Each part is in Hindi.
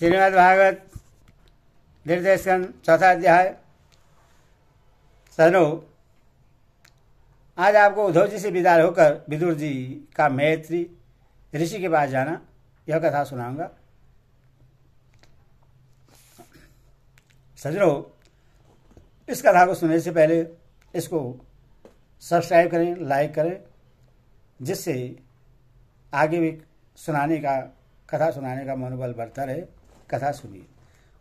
श्रीमद् भागवत द्वितीय स्कंध चौथा अध्याय। सजनों, आज आपको उद्धव जी से विदा होकर विदुर जी का मैत्री ऋषि के पास जाना, यह कथा सुनाऊंगा। सजनों, इस कथा को सुनने से पहले इसको सब्सक्राइब करें, लाइक करें, जिससे आगे भी कथा सुनाने का मनोबल बढ़ता रहे। कथा सुनिए।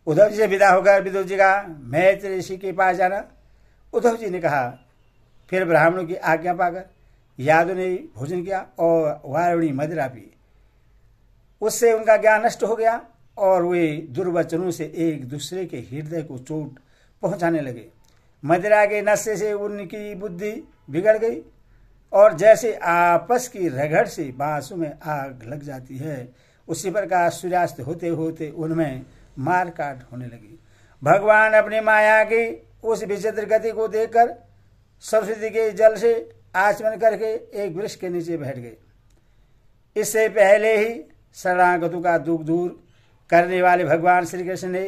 उद्धव जी से विदा होकर विदुर जी का मैत्री ऋषि के पास जाना। उद्धव जी ने कहा, फिर ब्राह्मणों की आज्ञा पाकर यादव ने भोजन किया और वारुणी मदिरा पी। उससे उनका ज्ञान नष्ट हो गया और वे दुर्वचनों से एक दूसरे के हृदय को चोट पहुंचाने लगे। मदिरा के नशे से उनकी बुद्धि बिगड़ गई और जैसे आपस की रगड़ से बांसों में आग लग जाती है, उसी प्रकार सूर्यास्त होते होते उनमें मार काट होने लगी। भगवान अपनी माया की उस विचित्र गति को देखकर सरस्वती के जल से आचमन करके एक वृक्ष के नीचे बैठ गए। इससे पहले ही शरणागतों का दुख दूर करने वाले भगवान श्री कृष्ण ने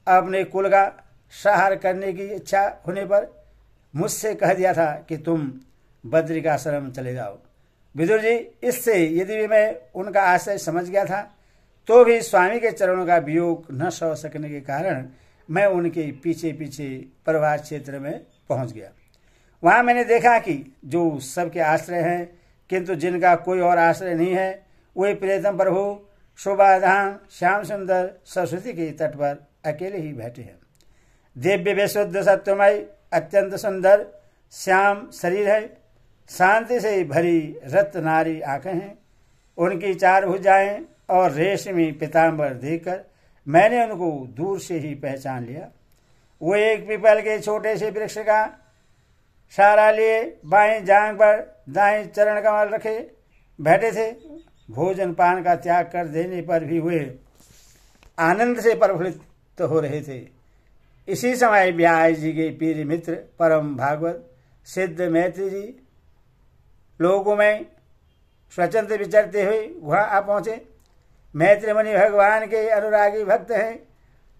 अपने कुल का संहार करने की इच्छा होने पर मुझसे कह दिया था कि तुम बद्रिकाश्रम चले जाओ। विदुर जी, इससे यदि भी मैं उनका आशय समझ गया था तो भी स्वामी के चरणों का वियोग न सह सकने के कारण मैं उनके पीछे पीछे प्रभास क्षेत्र में पहुंच गया। वहां मैंने देखा कि जो सबके आश्रय हैं किंतु जिनका कोई और आश्रय नहीं है, वे प्रियतम प्रभु शोभाधाम श्याम सुंदर सरस्वती के तट पर अकेले ही बैठे हैं। दिव्य विशुद्ध सत्यमय अत्यंत सुंदर श्याम शरीर है, शांति से भरी रत्न नारी आंखें हैं। उनकी चार भुजाएं और रेशमी पीताम्बर देखकर मैंने उनको दूर से ही पहचान लिया। वो एक पीपल के छोटे से वृक्ष का सहारा लिए बाएं जांग पर दाएं चरण कमल रखे बैठे थे। भोजन पान का त्याग कर देने पर भी वे आनंद से प्रफुल्लित हो रहे थे। इसी समय व्यास जी के प्रिय मित्र परम भागवत सिद्ध मैत्री जी लोगों में स्वतंत्र विचरते हुए वहां आ पहुंचे। मैत्री मुनि भगवान के अनुरागी भक्त हैं।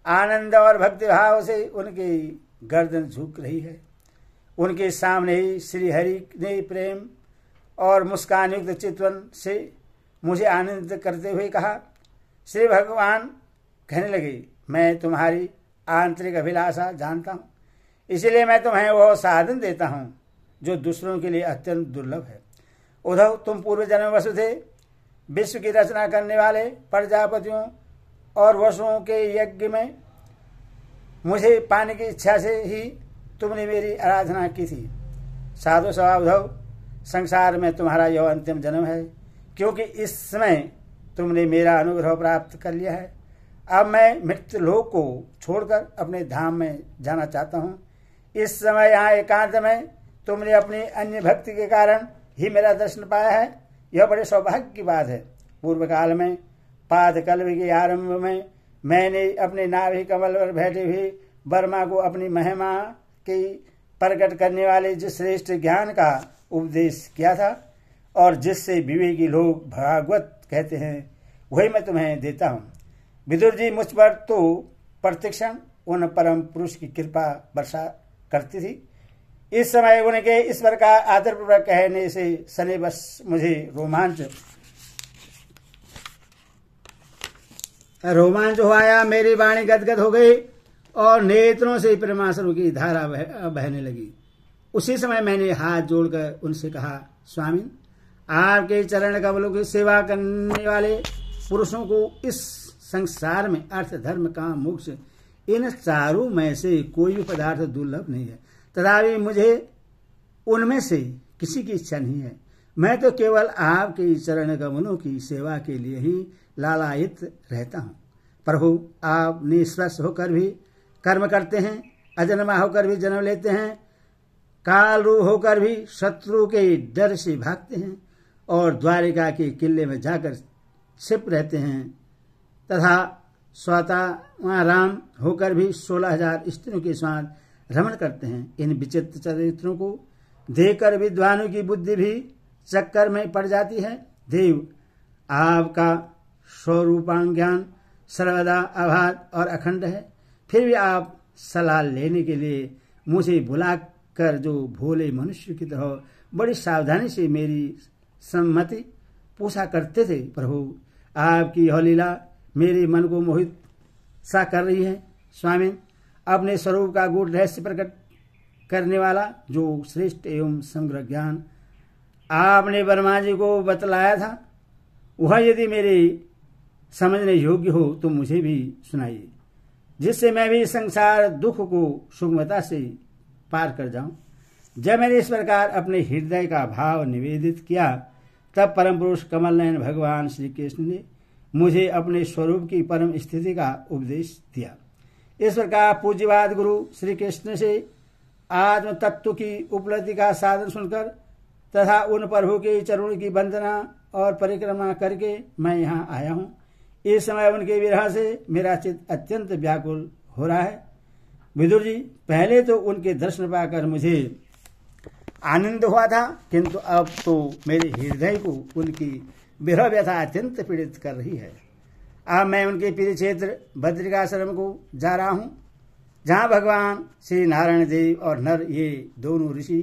आनंद और भक्ति भाव से उनकी गर्दन झुक रही है। उनके सामने ही श्री हरि ने प्रेम और मुस्कान युक्त चितवन से मुझे आनंदित करते हुए कहा। श्री भगवान कहने लगे, मैं तुम्हारी आंतरिक अभिलाषा जानता हूँ, इसलिए मैं तुम्हें वह साधन देता हूँ जो दूसरों के लिए अत्यंत दुर्लभ है। उद्धव, तुम पूर्व जन्म वसु थे। विश्व की रचना करने वाले प्रजापतियों और वसुओं के यज्ञ में मुझे पाने की इच्छा से ही तुमने मेरी आराधना की थी। साधु सवा उद्धव, संसार में तुम्हारा यह अंतिम जन्म है, क्योंकि इस समय तुमने मेरा अनुग्रह प्राप्त कर लिया है। अब मैं मृत्यु लोक को छोड़कर अपने धाम में जाना चाहता हूँ। इस समय यहाँ एकांत में तुमने अपनी अन्य भक्ति के कारण ही मेरा दर्शन पाया है, यह बड़े सौभाग्य की बात है। पूर्व काल में पादकल्प के आरंभ में मैंने अपने नाभि कमल पर बैठे हुए वर्मा को अपनी महिमा की प्रकट करने वाले जिस श्रेष्ठ ज्ञान का उपदेश किया था और जिससे विवेकी लोग भागवत कहते हैं, वही मैं तुम्हें देता हूँ। विदुर जी, मुझ पर तो प्रतिक्षण उन परम पुरुष की कृपा वर्षा करती थी। इस समय उनके इस प्रकार आदरपूर्वक कहने से सने बस मुझे रोमांच हो आया। मेरी वाणी गदगद हो गई और नेत्रों से प्रेमाश्रु की धारा बहने लगी। उसी समय मैंने हाथ जोड़कर उनसे कहा, स्वामी, आपके चरण कमलों की सेवा करने वाले पुरुषों को इस संसार में अर्थ धर्म काम मोक्ष इन चारों में से कोई भी पदार्थ दुर्लभ नहीं है, तथापि मुझे उनमें से किसी की इच्छा नहीं है। मैं तो केवल आपके चरण कमलों की सेवा के लिए ही लालायित रहता हूँ। प्रभु, आप निःस्पर्श होकर भी कर्म करते हैं, अजन्मा होकर भी जन्म लेते हैं, काल रूप होकर भी शत्रु के डर से भागते हैं और द्वारिका के किले में जाकर छिप रहते हैं तथा स्वताराम होकर भी 16,000 स्त्रियों के साथ रमण करते हैं। इन विचित्र चरित्रों को देखकर विद्वानों की बुद्धि भी चक्कर में पड़ जाती है। देव, आपका स्वरूपांग ज्ञान सर्वदा अबाध और अखंड है। फिर भी आप सलाह लेने के लिए मुझे बुलाकर जो भोले मनुष्य की तरह बड़ी सावधानी से मेरी सम्मति पूछा करते थे, प्रभु आपकी यह लीला मेरे मन को मोहित सा कर रही है। स्वामी, अपने स्वरूप का गूढ़ रहस्य प्रकट करने वाला जो श्रेष्ठ एवं समग्र ज्ञान आपने ब्रह्मा जी को बतलाया था, वह यदि मेरे समझने योग्य हो तो मुझे भी सुनाइए, जिससे मैं भी संसार दुख को सुगमता से पार कर जाऊं। जब मैंने इस प्रकार अपने हृदय का भाव निवेदित किया, तब परम पुरुष कमल नयन भगवान श्री कृष्ण ने मुझे अपने स्वरूप की परम स्थिति का उपदेश दिया। इस प्रकार पूज्यवाद गुरु श्री कृष्ण से आत्म तत्व की उपलब्धि का साधन सुनकर तथा उन प्रभु के चरणों की वंदना और परिक्रमा करके मैं यहाँ आया हूँ। इस समय उनके विरह से मेरा चित्त अत्यंत व्याकुल हो रहा है। विदुर जी, पहले तो उनके दर्शन पाकर मुझे आनंद हुआ था, किंतु अब तो मेरे हृदय को उनकी विरह व्यथा अत्यंत पीड़ित कर रही है। अब मैं उनके प्रिय क्षेत्र बद्रिकाश्रम को जा रहा हूँ, जहाँ भगवान श्री नारायण देव और नर ये दोनों ऋषि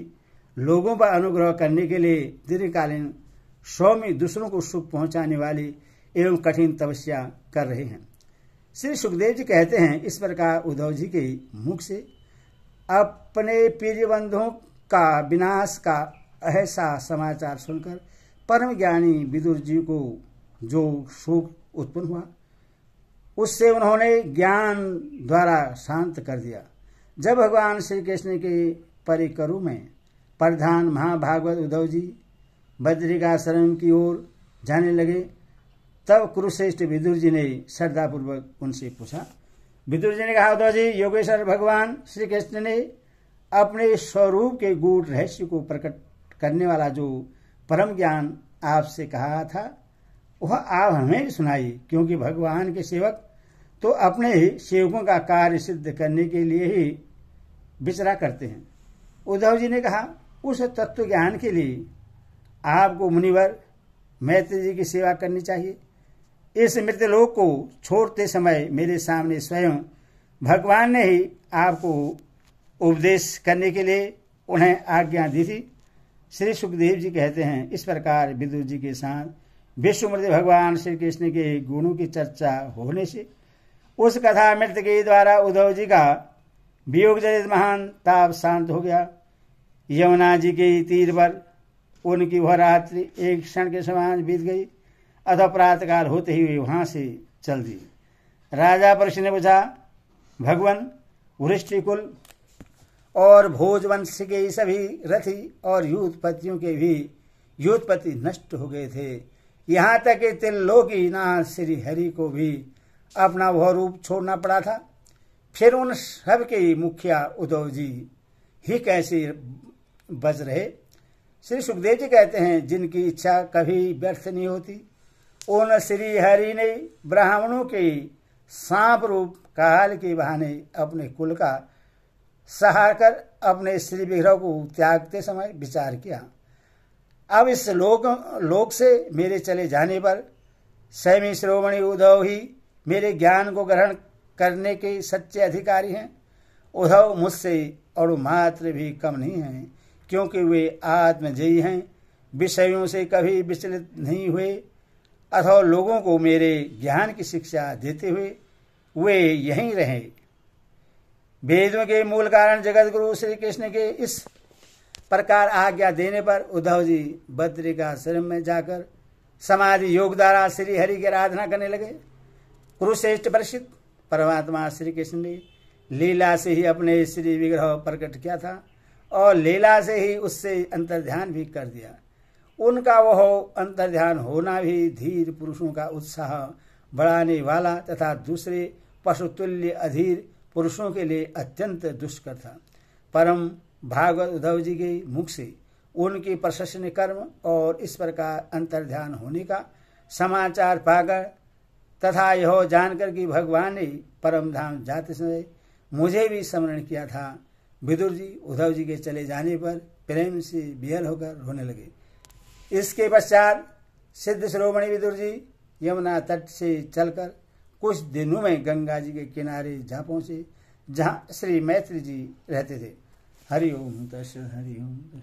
लोगों पर अनुग्रह करने के लिए दीर्घकालीन सौम्य दूसरों को सुख पहुंचाने वाली एवं कठिन तपस्या कर रहे हैं। श्री सुखदेव जी कहते हैं, इस प्रकार उद्धव जी के मुख से अपने प्रिय बंधुओं का विनाश का ऐसा समाचार सुनकर परम ज्ञानी विदुर जी को जो शोक उत्पन्न हुआ, उससे उन्होंने ज्ञान द्वारा शांत कर दिया। जब भगवान श्री कृष्ण के परिकरों में प्रधान महाभागवत उद्धव जी बद्रिकाश्रम की ओर जाने लगे, तब कुरुश्रेष्ठ विदुर जी ने श्रद्धापूर्वक उनसे पूछा। विदुर जी ने कहा, उद्धव जी, योगेश्वर भगवान श्री कृष्ण ने अपने स्वरूप के गूढ़ रहस्य को प्रकट करने वाला जो परम ज्ञान आपसे कहा था, वह आप हमें भी सुनाइए, क्योंकि भगवान के सेवक तो अपने ही सेवकों का कार्य सिद्ध करने के लिए ही विचरा करते हैं। उद्धव जी ने कहा, उस तत्व ज्ञान के लिए आपको मुनिवर मैत्री जी की सेवा करनी चाहिए। इस मृत्यलोक को छोड़ते समय मेरे सामने स्वयं भगवान ने ही आपको उपदेश करने के लिए उन्हें आज्ञा दी थी। श्री सुखदेव जी कहते हैं, इस प्रकार विदुर जी के साथ विश्वमूर्ति भगवान श्री कृष्ण के गुणों की चर्चा होने से उस कथा मृत के द्वारा उद्धव जी का वियोग जनित महान ताप शांत हो गया। यमुना जी के तीर पर उनकी वह रात्रि एक क्षण के समान बीत गई, अथवा प्रातःकाल होते ही वे वहां से चल दी। राजा परीक्षित ने पूछा, भगवान, वृष्टिकुल और भोजवंश के सभी रथी और युद्धपतियों के भी युद्धपति नष्ट हो गए थे। यहाँ तक कि त्रिलोकी नाथ श्री हरि को भी अपना वह रूप छोड़ना पड़ा था। फिर उन सब के मुखिया उद्धव जी ही कैसे बच रहे। श्री सुखदेव जी कहते हैं, जिनकी इच्छा कभी व्यर्थ नहीं होती, उन श्री हरि ने ब्राह्मणों के सांप रूप काल के बहाने अपने कुल का सहार कर अपने श्री विग्रह को त्यागते समय विचार किया। अब इस लोक से मेरे चले जाने पर स्वयं श्रोमणी उद्धव ही मेरे ज्ञान को ग्रहण करने के सच्चे अधिकारी हैं। उद्धव मुझसे और मात्र भी कम नहीं हैं, क्योंकि वे आत्मजयी हैं, विषयों से कभी विचलित नहीं हुए, अथवा लोगों को मेरे ज्ञान की शिक्षा देते हुए वे यहीं रहे। वेदों के मूल कारण जगत गुरु श्री कृष्ण के इस प्रकार आज्ञा देने पर उद्धव जी बद्रिकाश्रम में जाकर समाधि योग द्वारा श्री हरि की आराधना करने लगे। कुरुश्रेष्ठ परिषद परमात्मा श्री कृष्ण ने लीला से ही अपने श्री विग्रह प्रकट किया था और लीला से ही उससे अंतर्ध्यान भी कर दिया। उनका वह अंतर्ध्यान होना भी धीर पुरुषों का उत्साह बढ़ाने वाला तथा दूसरे पशुतुल्य अधीर पुरुषों के लिए अत्यंत दुष्कर था। परम भागवत उद्धव जी के मुख से उनकी प्रशंसनीय कर्म और इस प्रकार अंतर्ध्यान होने का समाचार पाकर तथा यह जानकर कि भगवान ने परम धाम जाते समय मुझे भी स्मरण किया था, विदुर जी उद्धव जी के चले जाने पर प्रेम से विहल होकर रोने लगे। इसके पश्चात सिद्ध शिरोमणि विदुर जी यमुना तट से चलकर कुछ दिनों में गंगा जी के किनारे जा पहुंचे, जहां श्री मैत्री जी रहते थे। हरि ओम तत्सत, हरि ओम।